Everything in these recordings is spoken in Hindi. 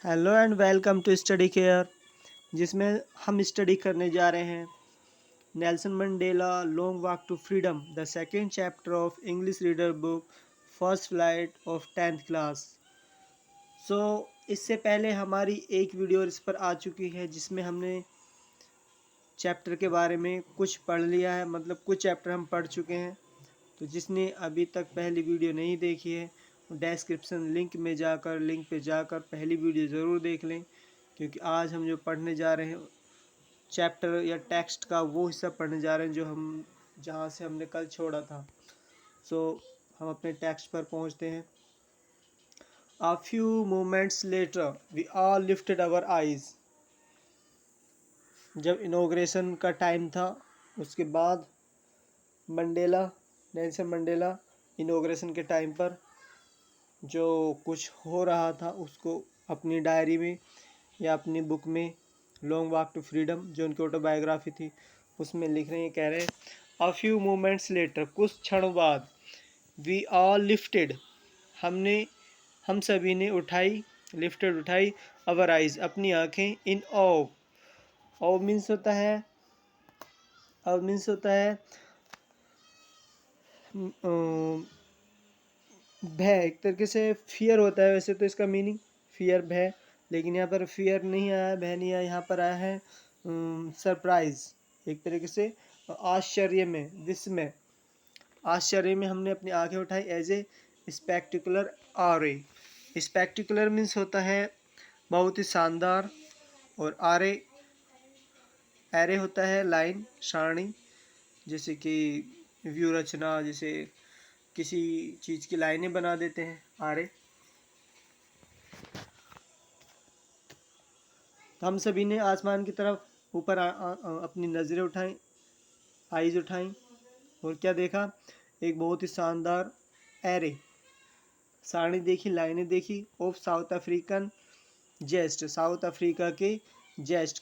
Hello and welcome to study care, जिसमें हम स्टडी करने जा रहे हैं Nelson Mandela long walk to freedom, the second chapter of English reader book first flight of 10th class. इससे पहले हमारी एक वीडियो इस पर आ चुकी है जिसमें हमने चैप्टर के बारे में कुछ पढ़ लिया है, मतलब कुछ चैप्टर हम पढ़ चुके हैं। तो जिसने अभी तक पहली वीडियो नहीं देखी है, डिस्क्रिप्शन लिंक पे जाकर पहली वीडियो ज़रूर देख लें, क्योंकि आज हम जो पढ़ने जा रहे हैं चैप्टर या टेक्स्ट का वो हिस्सा पढ़ने जा रहे हैं जो हम जहाँ से हमने कल छोड़ा था। हम अपने टेक्स्ट पर पहुँचते हैं। A few moments later, we all lifted our eyes. जब इनॉग्रेशन का टाइम था, उसके बाद नेल्सन मंडेला इनॉग्रेशन के टाइम पर जो कुछ हो रहा था उसको अपनी डायरी में या अपनी बुक में लॉन्ग वॉक टू फ्रीडम, जो उनकी ऑटोबायोग्राफी थी, उसमें लिख रहे हैं। कह रहे हैं अ फ्यू मोमेंट्स लेटर, कुछ क्षणों बाद, वी ऑल लिफ्टेड, हम सभी ने उठाई अवर आइज, अपनी आंखें, इन ऑ मीन्स होता है भय, एक तरीके से फियर होता है। वैसे तो इसका मीनिंग फियर, भय, लेकिन यहाँ पर फियर नहीं आया, भय नहीं आया, यहाँ पर आया है सरप्राइज, एक तरीके से आश्चर्य में हमने अपनी आंखें उठाई। As a spectacular array, spectacular means होता है बहुत ही शानदार, और एरे होता है लाइन, सारणी, जैसे कि व्यू रचना, जैसे किसी चीज़ की लाइनें बना देते हैं आरे। हम सभी ने आसमान की तरफ ऊपर अपनी नज़रें उठाई, आइज उठाई, और क्या देखा? एक बहुत ही शानदार एरे, सारणी देखी, लाइनें देखी, of South African jest, South Africa के जेस्ट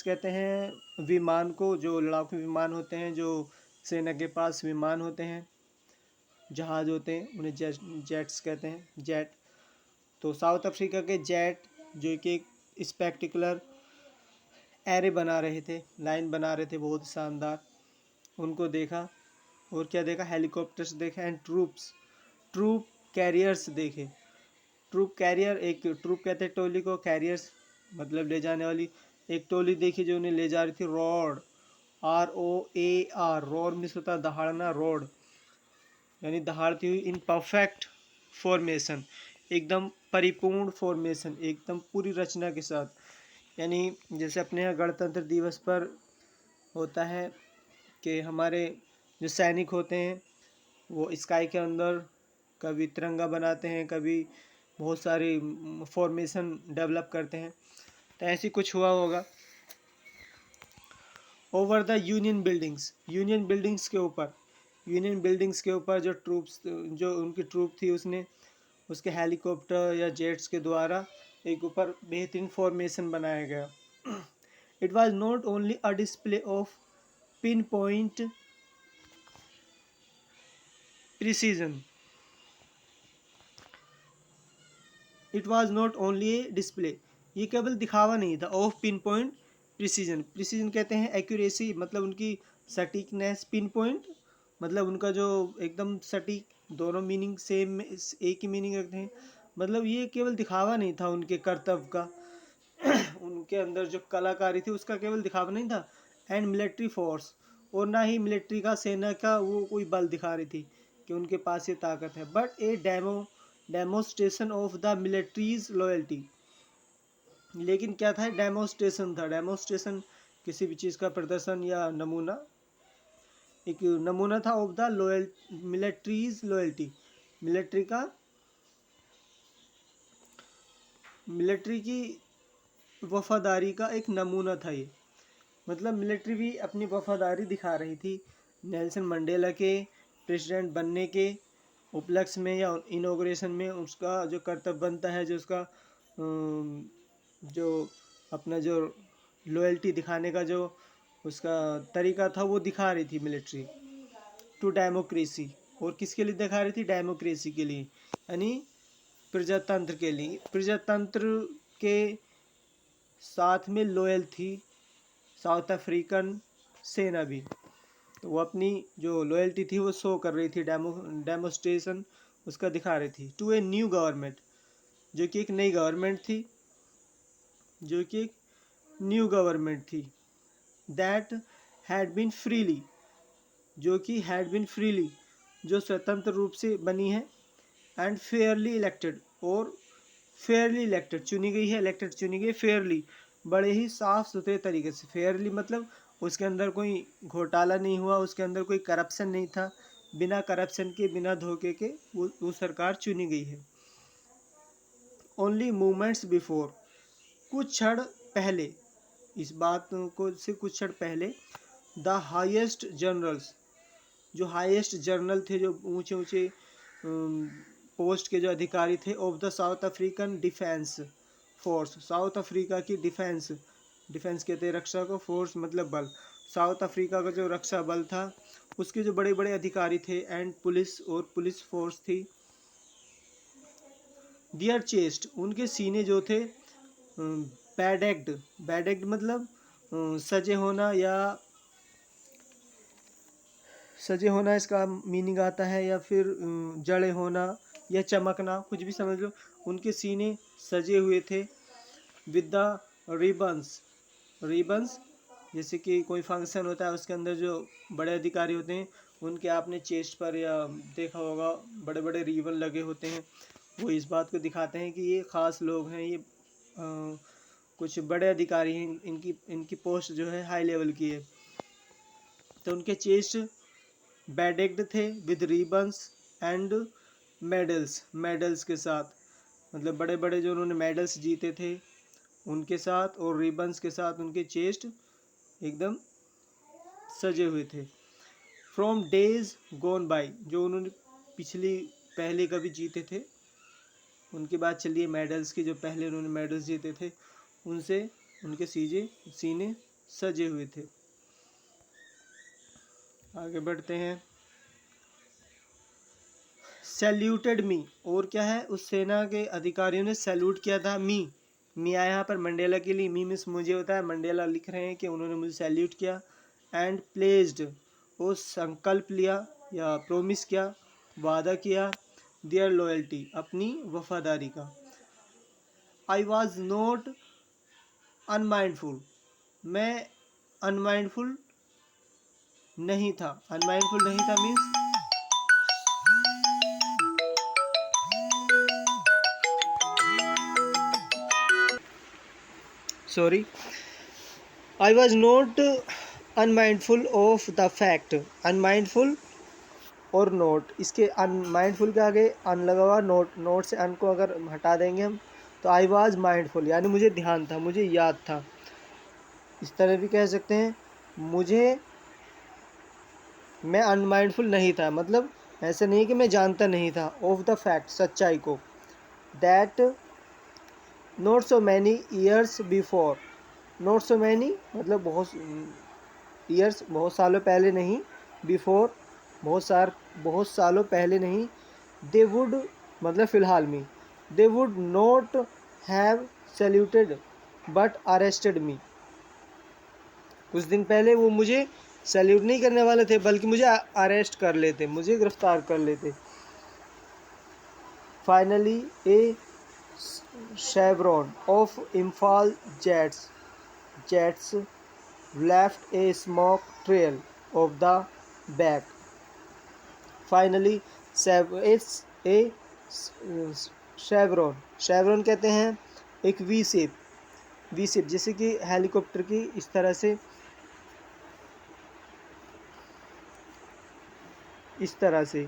कहते हैं विमान को, जो लड़ाकू विमान होते हैं, जो सेना के पास विमान होते हैं, जहाज होते हैं, उन्हें जेट्स कहते हैं, जेट। तो साउथ अफ्रीका के जेट जो कि एक स्पेक्टिकुलर एरे बना रहे थे, लाइन बना रहे थे बहुत शानदार, उनको देखा। और क्या देखा? हेलीकॉप्टर्स देखे, एंड ट्रूप कैरियर्स देखे। ट्रूप कैरियर, एक ट्रूप कहते हैं टोली को, कैरियर्स मतलब ले जाने वाली, एक टोली देखी जो उन्हें ले जा रही थी। ROAR, रोर मिस होता है दहाड़ना, रोड यानी दहाड़ती हुई, इन परफेक्ट फॉर्मेशन, एकदम परिपूर्ण फॉर्मेशन, एकदम पूरी रचना के साथ। यानी जैसे अपने यहाँ गणतंत्र दिवस पर होता है कि हमारे जो सैनिक होते हैं वो स्काई के अंदर कभी तिरंगा बनाते हैं, कभी बहुत सारी फॉर्मेशन डेवलप करते हैं, तो ऐसी कुछ हुआ होगा। ओवर द यूनियन बिल्डिंग्स के ऊपर जो उनकी ट्रूप थी, उसके हेलीकॉप्टर या जेट्स के द्वारा एक ऊपर बेहतरीन फॉर्मेशन बनाया गया। It was not only a display of pin point precision, ये केवल दिखावा नहीं था, ऑफ पिन पॉइंट प्रिसीजन कहते हैं एक्यूरेसी, मतलब उनकी सटीकनेस, पिन पॉइंट मतलब उनका जो एकदम सटीक, दोनों मीनिंग सेम, एक ही मीनिंग रखते हैं। मतलब ये केवल दिखावा नहीं था उनके कर्तव्य का, उनके अंदर जो कलाकारी थी उसका केवल दिखावा नहीं था। एंड मिलिट्री फोर्स, और ना ही मिलिट्री का, सेना का वो कोई बल दिखा रही थी कि उनके पास ये ताकत है, but A demonstration of the militaries loyalty. लेकिन क्या था? डेमोस्ट्रेशन किसी भी चीज़ का प्रदर्शन या नमूना, एक नमूना था of the militaries loyalty, military की वफादारी का एक नमूना था ये। मतलब मिलिट्री भी अपनी वफादारी दिखा रही थी नेल्सन मंडेला के प्रेसिडेंट बनने के उपलक्ष्य में या इनॉग्रेशन में। उसका जो कर्तव्य बनता है, जो उसका जो अपना जो लॉयल्टी दिखाने का जो उसका तरीका था, वो दिखा रही थी मिलिट्री टू डेमोक्रेसी। और किसके लिए दिखा रही थी? डेमोक्रेसी के लिए, यानी प्रजातंत्र के लिए, प्रजातंत्र के साथ में लॉयल थी साउथ अफ्रीकन सेना भी। तो वो अपनी जो लॉयल्टी थी वो शो कर रही थी, डेमोस्ट्रेशन उसका दिखा रही थी। टू ए न्यू गवर्नमेंट, जो कि एक नई गवर्नमेंट थी, जो कि एक न्यू गवर्नमेंट थी। दैट हैड बीन फ्रीली, जो कि हैड बीन फ्रीली, जो स्वतंत्र रूप से बनी है, एंड फेयरली इलेक्टेड, और फेयरली इलेक्टेड चुनी गई है, इलेक्टेड चुनी गई फेयरली, बड़े ही साफ सुथरे तरीके से। फेयरली मतलब उसके अंदर कोई घोटाला नहीं हुआ, उसके अंदर कोई करप्शन नहीं था, बिना करप्शन के, बिना धोखे के वो सरकार चुनी गई है। ओनली मूवमेंट्स बिफोर, कुछ क्षण पहले, इस बात को से कुछ क्षण पहले, द हाईएस्ट जनरल्स, जो हाईएस्ट जनरल थे, जो ऊंचे ऊंचे पोस्ट के जो अधिकारी थे, of the south African defence force, south Africa की डिफेंस, डिफेंस कहते हैं रक्षा को, फोर्स मतलब बल, साउथ अफ्रीका का जो रक्षा बल था उसके जो बड़े बड़े अधिकारी थे, एंड पुलिस, और पुलिस फोर्स थी। दियर चेस्ट, उनके सीने जो थे बैडेक्ड, बैडेक्ड मतलब सजे होना, या सजे होना इसका मीनिंग आता है, या फिर जड़े होना या चमकना, कुछ भी समझ लो। उनके सीने सजे हुए थे विद द रिबन्स, रिबन्स जैसे कि कोई फंक्शन होता है उसके अंदर जो बड़े अधिकारी होते हैं उनके आपने चेस्ट पर या देखा होगा बड़े बड़े रिबन लगे होते हैं, वो इस बात को दिखाते हैं कि ये ख़ास लोग हैं, ये कुछ बड़े अधिकारी हैं, इनकी इनकी पोस्ट जो है हाई लेवल की है। तो उनके चेस्ट बेडेक्ड थे with ribbons and medals, medals के साथ, मतलब बड़े बड़े जो उन्होंने मेडल्स जीते थे उनके साथ, और रिबन्स के साथ उनके चेस्ट एकदम सजे हुए थे। फ्रॉम डेज गोन बाई, जो उन्होंने पिछली पहले कभी जीते थे, उनके बाद चलिए मेडल्स की, जो पहले उन्होंने मेडल्स जीते थे उनसे उनके सीने सजे हुए थे। आगे बढ़ते हैं। सैल्यूटेड मी, और क्या है, उस सेना के अधिकारियों ने सैल्यूट किया था मी, मी आया यहाँ पर मंडेला के लिए, मी मिस मुझे होता है, मंडेला लिख रहे हैं कि उन्होंने मुझे सैल्यूट किया। एंड प्लेस्ड, वो संकल्प लिया या प्रोमिस किया, वादा किया, देयर लॉयल्टी, अपनी वफादारी का। आई वॉज नॉट अनमाइंडफुल, मैं अनमाइंडफुल नहीं था, अनमाइंडफुल नहीं था means sorry, I was not unmindful of the fact, unmindful और नोट, इसके अनमाइंडफुल के आगे अन लगा हुआ, नोट, नोट से अन को अगर हटा देंगे हम तो आई वाज माइंडफुल, यानी मुझे ध्यान था, मुझे याद था। इस तरह भी कह सकते हैं मैं अनमाइंडफुल नहीं था, मतलब ऐसा नहीं कि मैं जानता नहीं था, ऑफ द फैक्ट, सच्चाई को। That not so many years before, not so many मतलब बहुत ईयर्स, बहुत सालों पहले नहीं, बिफोर बहुत सालों पहले नहीं, दे वुड मतलब फ़िलहाल में, they would not have saluted but arrested me, कुछ दिन पहले वो मुझे सैल्यूट नहीं करने वाले थे बल्कि मुझे अरेस्ट कर लेते, मुझे गिरफ्तार कर लेते। Finally A chevron of Imphal jets left a smoke trail of the back. Finally, it's a chevron, chevron कहते हैं एक वी शेप, जैसे कि हेलीकॉप्टर की इस तरह से, इस तरह से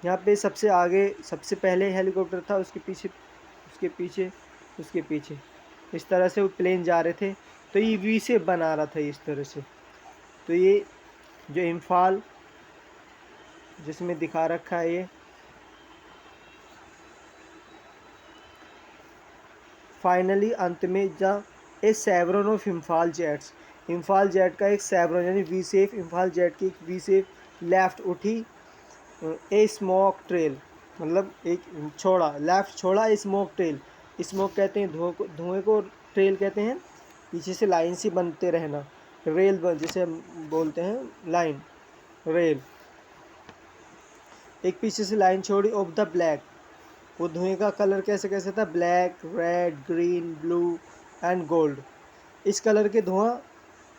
यहाँ पे सबसे आगे सबसे पहले हेलीकॉप्टर था, उसके पीछे उसके पीछे उसके पीछे, इस तरह से वो प्लेन जा रहे थे, तो ये वी शेप बना रहा था इस तरह से। तो ये जो इम्फाल जिसमें दिखा रखा है, ये फाइनली अंत में a sovereign of Imphal jets, Imphal jet का एक सेवरन यानी वी शेप, इम्फाल जेट की एक वी शेप लेफ्ट उठी, ए स्मोक ट्रेल, मतलब एक छोड़ा, लेफ्ट छोड़ा, स्मोक ट्रेल, स्मोक कहते हैं धुएं को, ट्रेल कहते हैं पीछे से लाइन सी बनते रहना, रेल जिसे हम बोलते हैं लाइन, रेल, एक पीछे से लाइन छोड़ी। ऑफ द ब्लैक, वो धुएं का कलर कैसे कैसे था, black, red, green, blue and gold. इस कलर के धुआं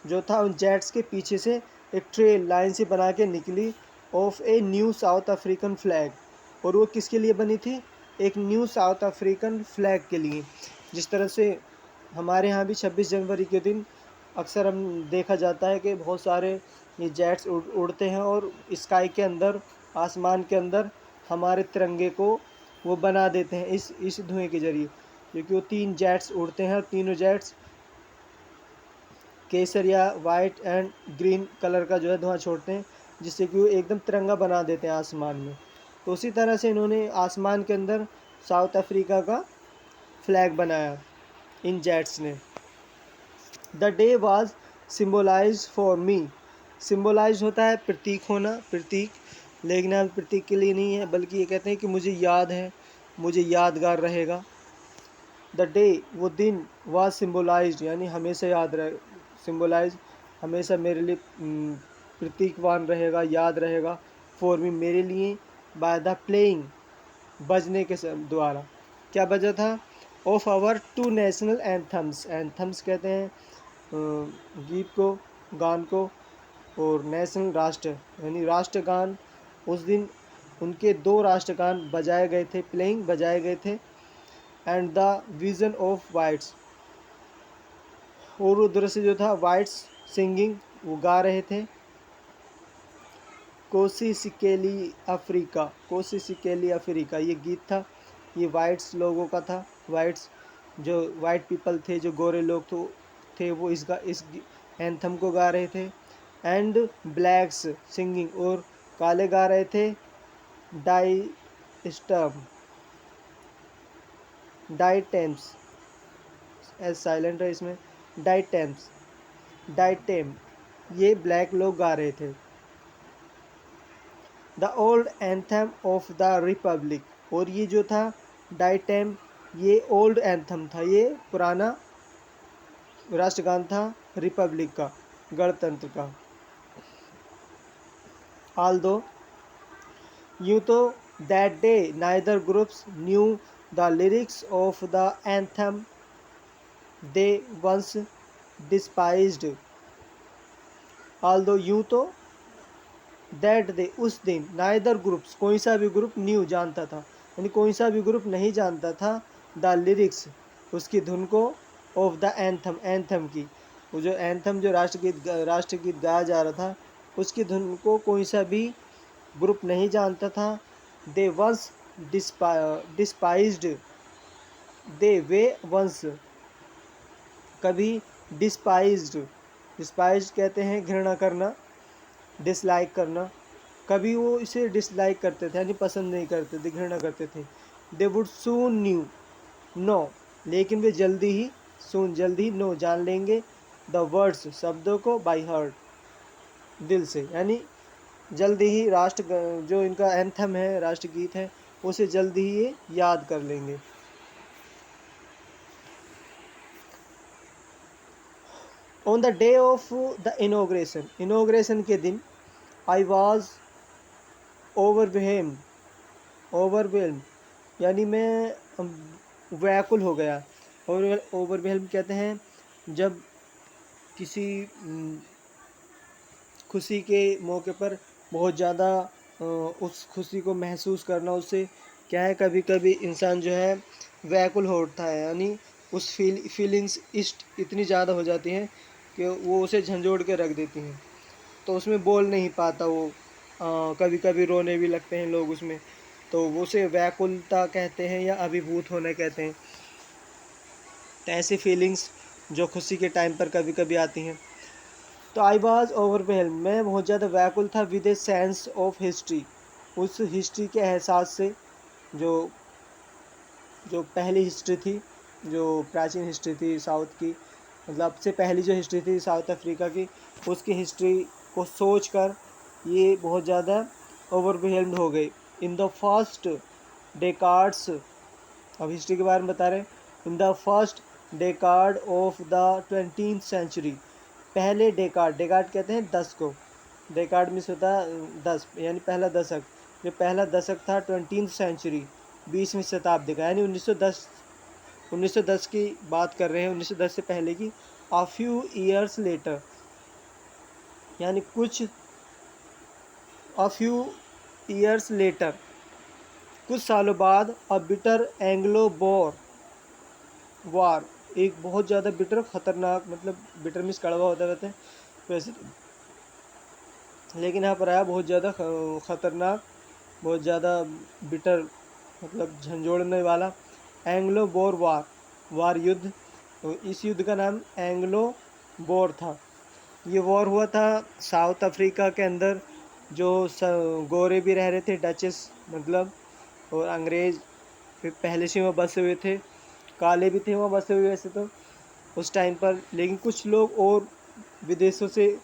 जो था उन जेट्स के पीछे से एक ट्रेल लाइन से बना के निकली of a new south African flag. और वो किसके लिए बनी थी, एक न्यू साउथ अफ्रीकन फ्लैग के लिए। जिस तरह से हमारे यहाँ भी 26 जनवरी के दिन अक्सर हम देखा जाता है कि बहुत सारे ये जेट्स उड़ते हैं और स्काई के अंदर, आसमान के अंदर हमारे तिरंगे को वो बना देते हैं इस धुएं के ज़रिए, क्योंकि वो 3 जेट्स उड़ते हैं और तीनों jets Kesariya, white and green colour का जो है धुआं छोड़ते हैं, जिससे कि वो एकदम तिरंगा बना देते हैं आसमान में। तो उसी तरह से इन्होंने आसमान के अंदर साउथ अफ्रीका का फ्लैग बनाया इन जेट्स ने। The day was symbolise for me, symbolise होता है प्रतीक होना, प्रतीक, लेकिन यहाँ प्रतीक के लिए नहीं है, बल्कि ये कहते हैं कि मुझे याद है, मुझे यादगार रहेगा। द डे, वो दिन, वाज सिम्बोलाइज यानी हमेशा याद रहे, सिम्बोलाइज हमेशा मेरे लिए प्रतीकवान रहेगा, याद रहेगा, फॉर मी मेरे लिए, बाय द प्लेइंग, बजने के द्वारा। क्या बजा था, of our 2 national anthems, anthems कहते हैं गीत को, गान को, और नेशनल राष्ट्र यानी राष्ट्रगान। उस दिन उनके 2 राष्ट्रगान बजाए गए थे, प्लेइंग बजाए गए थे। And the vision of whites, और उधर से जो था वाइट्स सिंगिंग, वो गा रहे थे। कोसी सिकेली अफ्रीका, कोसी सिकेली अफ्रीका, ये गीत था, ये वाइट्स लोगों का था। वाइट्स जो वाइट पीपल थे, जो गोरे लोग थे वो इस एंथम को गा रहे थे। एंड ब्लैक्स सिंगिंग, और काले गा रहे थे डाई स्टम, डाइटेम्स, एस साइलेंट है इसमें, डाइटेम्स, डाइटेम, ये ब्लैक लोग गा रहे थे। The old anthem of the Republic, और ये जो था डाइटेम, ये ओल्ड एंथम था, ये पुराना राष्ट्रगान था रिपब्लिक का, गणतंत्र का। ऑल्दो, यूँ तो that day neither groups knew the lyrics of the anthem they once despised. Although, यूँ तो दैट डे, उस दिन, नाइदर ग्रुप्स, कोई सा भी ग्रुप, न्यू जानता था, यानी कोई सा भी ग्रुप नहीं जानता था, द लिरिक्स, उसकी धुन को, ऑफ द एंथम, एंथम की, वो जो एंथम जो राष्ट्रगीत गाया जा रहा था, उसकी धुन को कोई सा भी ग्रुप नहीं जानता था। दे वंस डिस्पाइज्ड, दे वे वंस, कभी, डिस्पाइज्ड, डिस्पाइज्ड कहते हैं घृणा करना, डिसलाइक करना, कभी वो इसे डिसलाइक करते थे यानी पसंद नहीं करते थे, घृणा करते थे। They would soon knew know, लेकिन वे जल्दी ही, सून जल्दी ही, नो जान लेंगे, द वर्ड्स शब्दों को, बाई हार्ट, दिल से, यानी जल्दी ही जो इनका एंथम है, राष्ट्रगीत है, उसे जल्दी ही ये याद कर लेंगे। On the day of the inauguration, inauguration के दिन, आई वॉज ओवरवेल्म्ड, ओवरवेल्म यानी मैं व्याकुल हो गया। ओवरवेल्म कहते हैं जब किसी खुशी के मौके पर बहुत ज़्यादा उस खुशी को महसूस करना, उससे क्या है, कभी कभी इंसान जो है व्याकुल हो उठता है, यानी उस फीलिंग्स इतनी ज़्यादा हो जाती हैं कि वो उसे झंझोड़ के रख देती हैं, तो उसमें बोल नहीं पाता वो, कभी कभी रोने भी लगते हैं लोग उसमें, तो वो उसे व्याकुलता कहते हैं या अभिभूत होना कहते हैं। तो ऐसी फीलिंग्स जो खुशी के टाइम पर कभी कभी आती हैं। तो आई वॉज ओवरवेल्म, मैं बहुत ज़्यादा व्याकुल था, with a sense of history, उस हिस्ट्री के एहसास से, जो जो पहली हिस्ट्री थी, जो प्राचीन हिस्ट्री थी साउथ की, मतलब सबसे पहली जो हिस्ट्री थी साउथ अफ्रीका की, उसकी हिस्ट्री को सोच कर ये बहुत ज़्यादा ओवरवेल्म्ड हो गई। इन द फर्स्ट डेकार्ड्स, अब हिस्ट्री के बारे में बता रहे हैं, in the first decade of the 20th century, पहले डेकार्ड, डेकार्ड कहते हैं 10 को, डेकार्ड मीन्स होता है 10 यानी पहला दशक, जो पहला दशक था 20th सेंचुरी 20वीं शताब्दी का, यानी 1910 की बात कर रहे हैं, 1910 से पहले की। a few years later यानी a few years later कुछ सालों बाद अ बिटर एंग्लो बोर वार, एक बहुत ज़्यादा बिटर खतरनाक, मतलब बिटर मीन्स कड़वा होता रहता है वैसे, लेकिन यहाँ पर आया बहुत ज़्यादा खतरनाक, बहुत ज़्यादा बिटर मतलब झंझोड़ने वाला, एंग्लो बोर वार युद्ध, तो इस युद्ध का नाम एंग्लो बोर था। ये वॉर हुआ था साउथ अफ्रीका के अंदर, जो गोरे भी रह रहे थे, डचेस मतलब, और अंग्रेज़ फिर पहले से वहाँ बसे हुए थे, काले भी थे वहाँ बसे हुए वैसे तो उस टाइम पर, लेकिन कुछ लोग और विदेशों से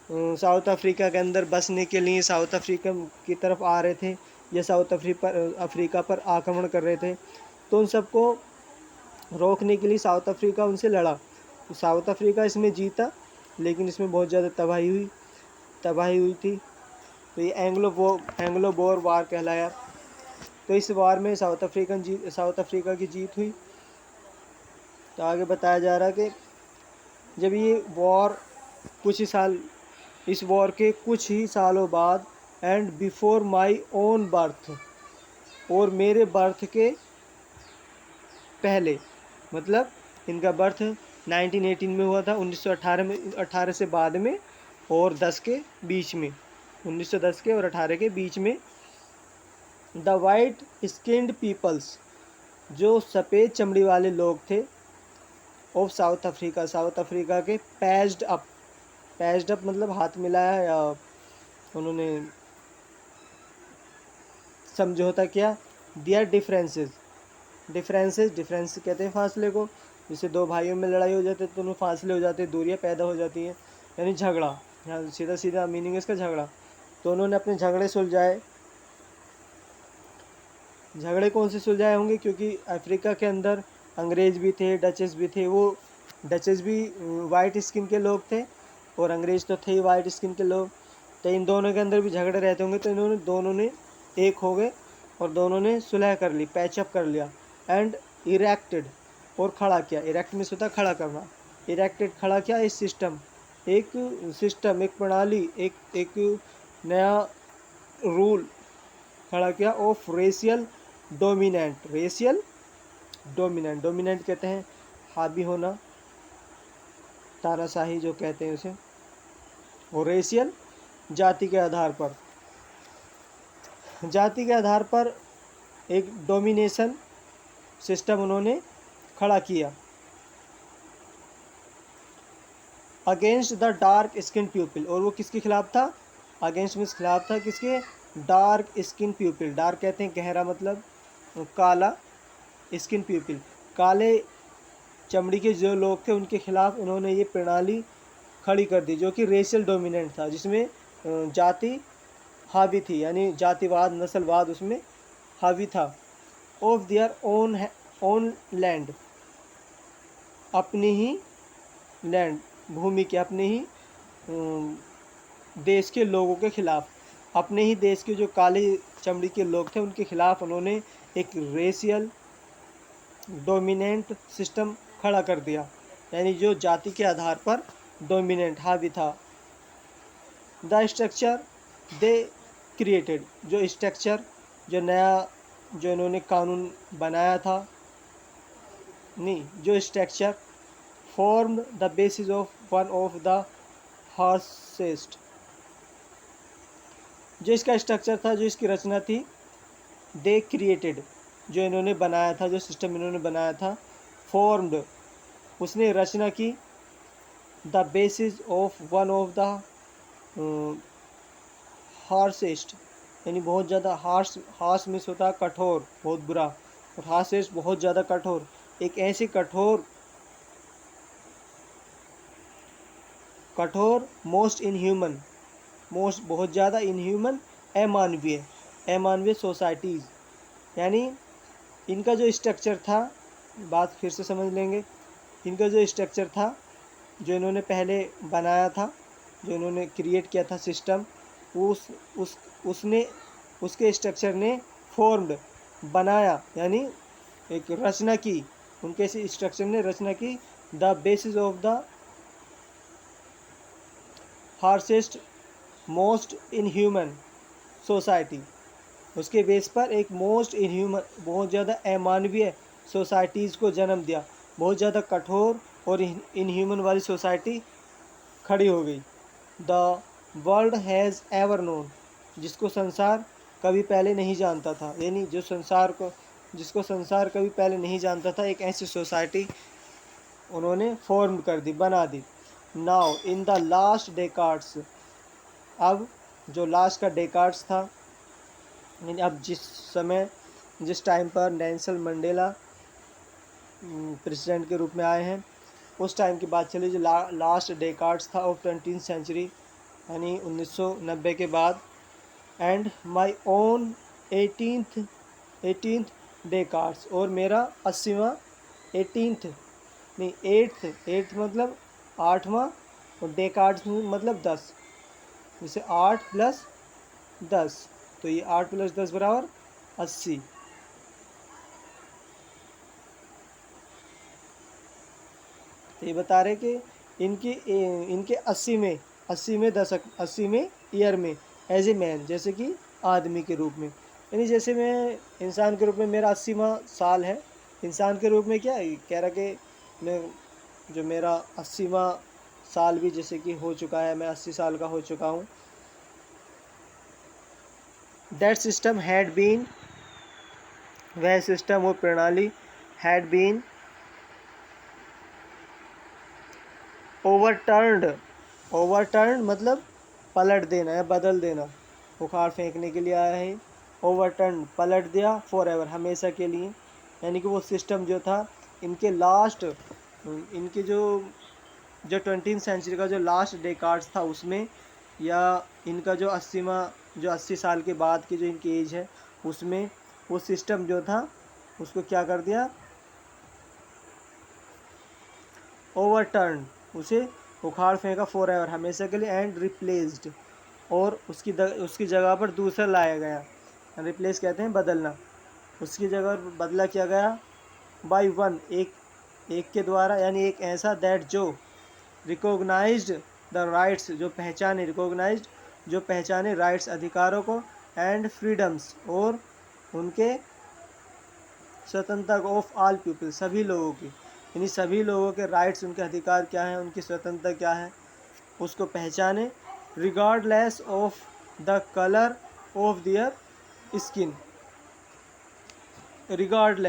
साउथ अफ्रीका के अंदर बसने के लिए साउथ अफ्रीका की तरफ आ रहे थे, या साउथ अफ्रीका पर आक्रमण कर रहे थे, तो उन सबको रोकने के लिए साउथ अफ्रीका उनसे लड़ा, तो साउथ अफ्रीका इसमें जीता, लेकिन इसमें बहुत ज़्यादा तबाही हुई थी, तो ये एंग्लो बोर वार कहलाया। तो इस वार में साउथ अफ्रीका की जीत हुई। तो आगे बताया जा रहा है कि जब ये वॉर इस वॉर के कुछ ही सालों बाद, and before my own birth, और मेरे बर्थ के पहले, मतलब इनका बर्थ 1918 में हुआ था, 1918 में, 18 से बाद में और 10 के बीच में, 1910 के और 18 के बीच में, द वाइट स्किन्ड पीपल्स, जो सफ़ेद चमड़ी वाले लोग थे, ऑफ साउथ अफ्रीका के पैच्ड अप मतलब हाथ मिलाया या उन्होंने समझौता किया, दियर डिफरेंसेस कहते हैं फासले को, जैसे दो भाइयों में लड़ाई हो जाती है तो उनमें फासले हो जाते हैं, दूरियां पैदा हो जाती हैं, यानी झगड़ा, यहाँ सीधा मीनिंग है इसका झगड़ा। तो उन्होंने अपने झगड़े सुलझाए। झगड़े कौन से सुलझाए होंगे, क्योंकि अफ्रीका के अंदर अंग्रेज़ भी थे, डचेस भी थे, वो डचेस भी वाइट स्किन के लोग थे और अंग्रेज़ तो थे ही वाइट स्किन के लोग, तो इन दोनों के अंदर भी झगड़े रहते होंगे, तो दोनों ने एक हो गए और दोनों ने सुलह कर ली, पैचअप कर लिया, एंड इरेक्टेड, और खड़ा किया, इरेक्ट में होता खड़ा करना, इरेक्टेड खड़ा किया एक सिस्टम, एक प्रणाली, एक नया रूल खड़ा किया ऑफ रेशियल डोमिनेंट कहते हैं हावी होना, तानाशाही जो कहते हैं उसे, और रेशियल जाति के आधार पर एक डोमिनेशन सिस्टम उन्होंने खड़ा किया against the dark skin people, और वो किसके खिलाफ था, अगेंस्ट में खिलाफ था किसके, डार्क स्किन पीपल, डार्क कहते हैं गहरा मतलब काला, स्किन पीपल काले चमड़ी के जो लोग थे उनके खिलाफ उन्होंने ये प्रणाली खड़ी कर दी, जो कि रेशियल डोमिनेंट था, जिसमें जाति हावी थी, यानी जातिवाद नस्लवाद उसमें हावी था, ऑफ देयर ओन लैंड, अपनी ही लैंड भूमि के, अपने ही देश के लोगों के खिलाफ, अपने ही देश के जो काली चमड़ी के लोग थे उनके खिलाफ उन्होंने एक रेशियल डोमिनेंट सिस्टम खड़ा कर दिया, यानी जो जाति के आधार पर डोमिनेंट हावी था। द स्ट्रक्चर दे क्रिएटेड, जो स्ट्रक्चर जो इन्होंने कानून बनाया था, जो structure formed the basis of one of the harshest, जो इसका स्ट्रक्चर था, जो इसकी रचना थी, दे क्रिएटेड, जो इन्होंने बनाया था, जो सिस्टम इन्होंने बनाया था, formed उसने रचना की, the basis of one of the harshest, यानी बहुत ज़्यादा हार्श मिस होता है कठोर, बहुत बुरा, और हार्शेस्ट बहुत ज़्यादा कठोर, एक ऐसी कठोर मोस्ट इनह्यूमन, बहुत ज़्यादा इनह्यूमन, अमानवीय सोसाइटीज़, यानी इनका जो स्ट्रक्चर था, बात फिर से समझ लेंगे, इनका जो स्ट्रक्चर था, जो इन्होंने पहले बनाया था, जो इन्होंने क्रिएट किया था सिस्टम, उसने उसके स्ट्रक्चर ने फॉर्म्ड बनाया, यानी एक रचना की, उनके इस स्ट्रक्चर ने रचना की, the basis of the harshest most inhuman society, उसके बेस पर एक मोस्ट इनह्यूमन, बहुत ज़्यादा अमानवीय सोसाइटीज़ को जन्म दिया, बहुत ज़्यादा कठोर और इनह्यूमन वाली सोसाइटी खड़ी हो गई। The world has ever known, जिसको संसार कभी पहले नहीं जानता था, यानी जिसको संसार कभी पहले नहीं जानता था, एक ऐसी सोसाइटी उन्होंने फॉर्म कर दी, बना दी। नाउ इन द लास्ट डेकार्ड्स, अब जो लास्ट का डेकार्ड्स था, यानी अब जिस टाइम पर नेल्सन मंडेला प्रेसिडेंट के रूप में आए हैं, उस टाइम की बात चली, जो लास्ट डेकार्ड्स था ऑफ 20th सेंचुरी, यानी 1990 के बाद। एंड माई ओन 18th डेकार्ड्स, और मेरा 80वां 18th नहीं 8th मतलब 8वां, और डेकार्ड्स मतलब 10, जैसे 8 + 10, तो ये 8 + 10 बराबर 80। तो ये बता रहे कि इनके 80वें ईयर में एज ए मैन, जैसे कि आदमी के रूप में, यानी जैसे मैं इंसान के रूप में मेरा 80वां साल है, इंसान के रूप में क्या कह रहा कि मैं जो मेरा 80वां साल भी जैसे कि हो चुका है, मैं 80 साल का हो चुका हूँ। दैट सिस्टम हैड बीन, वह सिस्टम, वो प्रणाली, हैड बीन ओवरटर्न्ड मतलब पलट देना या बदल देना, उखाड़ फेंकने के लिए आया है। ओवरटर्न पलट दिया, फॉर एवर हमेशा के लिए, यानी कि वो सिस्टम जो था, इनके जो 20th सेंचुरी का जो लास्ट डेकार्ड्स था उसमें, या इनका जो 80 साल के बाद की जो इनकी एज है उसमें, वो सिस्टम जो था उसको क्या कर दिया, ओवरटर्न, उसे उखाड़ फेंका, फॉर एवर हमेशा के लिए। एंड रिप्लेस्ड, और उसकी जगह पर दूसरा लाया गया, रिप्लेस कहते हैं बदलना, उसकी जगह बदला किया गया, बाय वन, एक के द्वारा, यानी एक ऐसा, दैट जो रिकॉग्नाइज्ड द राइट्स, जो पहचाने राइट्स अधिकारों को, एंड फ्रीडम्स, और उनके स्वतंत्रता को, ऑफ ऑल पीपल सभी लोगों की, यानी सभी लोगों के राइट्स, उनके अधिकार क्या हैं, उनकी स्वतंत्रता क्या है, उसको पहचाने, regardless of the colour of their skin. Regard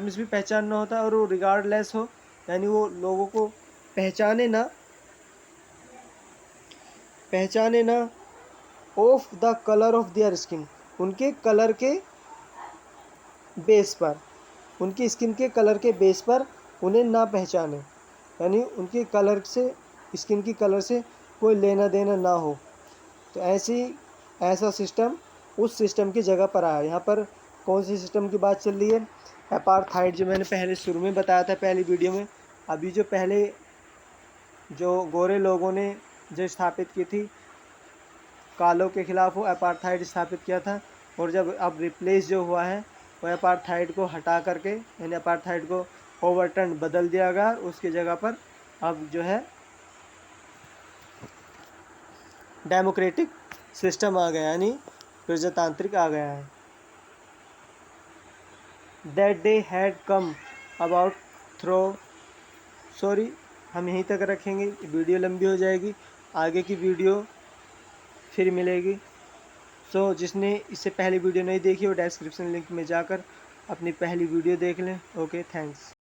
means भी पहचानना होता है, और वो रिगार्डलेस हो, यानी वो लोगों को पहचाने ना of the colour of their skin, उनके कलर के बेस पर, उनकी स्किन के कलर के बेस पर उन्हें ना पहचाने, यानी उनके स्किन की कलर से कोई लेना देना ना हो। तो ऐसा सिस्टम उस सिस्टम की जगह पर आया। यहाँ पर कौन सी सिस्टम की बात चल रही है, अपार्थाइड, जो मैंने पहले शुरू में बताया था पहली वीडियो में। अभी जो पहले जो गोरे लोगों ने जो स्थापित की थी कालों के खिलाफ, वो अपार्थाइड स्थापित किया था, और जब अब रिप्लेस जो हुआ है वो अपार्थाइड को हटा करके, यानी अपार्थाइड को ओवरटर्न बदल दिया गया, उसकी जगह पर अब जो है डेमोक्रेटिक सिस्टम आ गया, यानी प्रजातांत्रिक आ गया है। That day had come about through, sorry हम यहीं तक रखेंगे, वीडियो लंबी हो जाएगी, आगे की वीडियो फिर मिलेगी। सो जिसने इससे पहली वीडियो नहीं देखी वो डिस्क्रिप्शन लिंक में जाकर अपनी पहली वीडियो देख लें। Okay, thanks.